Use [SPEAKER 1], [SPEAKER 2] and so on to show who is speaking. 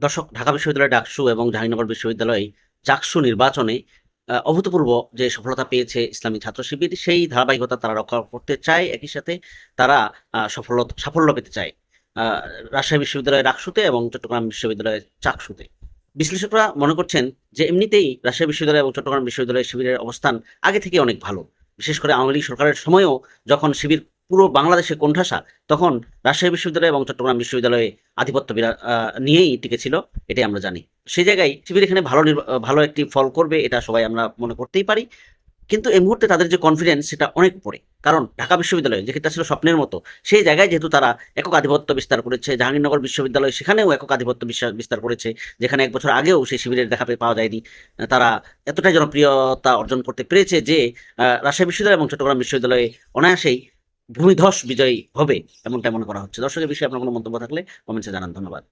[SPEAKER 1] দর্শক, ঢাকা বিশ্ববিদ্যালয় ডাকসু এবং জাহাঙ্গীরনগর বিশ্ববিদ্যালয় জাকসু নির্বাচনে অভূতপূর্ব যে সফলতা পেয়েছে ইসলামী ছাত্র শিবির, সেই ধারাবাহিকতা তারা রক্ষা করতে চায়। একই সাথে তারা সাফল্য পেতে চায় রাজশাহী বিশ্ববিদ্যালয়ের ডাকসুতে এবং চট্টগ্রাম বিশ্ববিদ্যালয়ের চাকসুতে। বিশ্লেষকরা মনে করছেন যে এমনিতেই রাজশাহী বিশ্ববিদ্যালয় এবং চট্টগ্রাম বিশ্ববিদ্যালয়ের শিবিরের অবস্থান আগে থেকে অনেক ভালো। বিশেষ করে আওয়ামী লীগ সরকারের সময়ও যখন শিবির পুরো বাংলাদেশে কোণঠাসা, তখন রাজশাহী বিশ্ববিদ্যালয় এবং চট্টগ্রাম বিশ্ববিদ্যালয়ে আধিপত্য নিয়েই টিকে ছিল, এটাই আমরা জানি। সেই জায়গায় শিবির এখানে ভালো একটি ফল করবে, এটা সবাই আমরা মনে করতেই পারি। কিন্তু এই মুহূর্তে তাদের যে কনফিডেন্স, সেটা অনেক উপরে। কারণ ঢাকা বিশ্ববিদ্যালয় যেটা ছিল স্বপ্নের মতো, সেই জায়গায় যেহেতু তারা একক আধিপত্য বিস্তার করেছে, জাহাঙ্গীরনগর বিশ্ববিদ্যালয় সেখানেও একক আধিপত্য বিস্তার করেছে, যেখানে এক বছর আগেও সেই শিবিরের দেখা পাওয়া যায়নি। তারা এতটাই জনপ্রিয়তা অর্জন করতে পেরেছে যে রাজশাহী বিশ্ববিদ্যালয় এবং চট্টগ্রাম বিশ্ববিদ্যালয়ে অনায়াসেই ভূমিধস বিজয়ী হবে, এমনটাই মনে করা হচ্ছে। দর্শকের বিষয়ে আপনার কোনো মন্তব্য থাকলে কমেন্টসে জানান। ধন্যবাদ।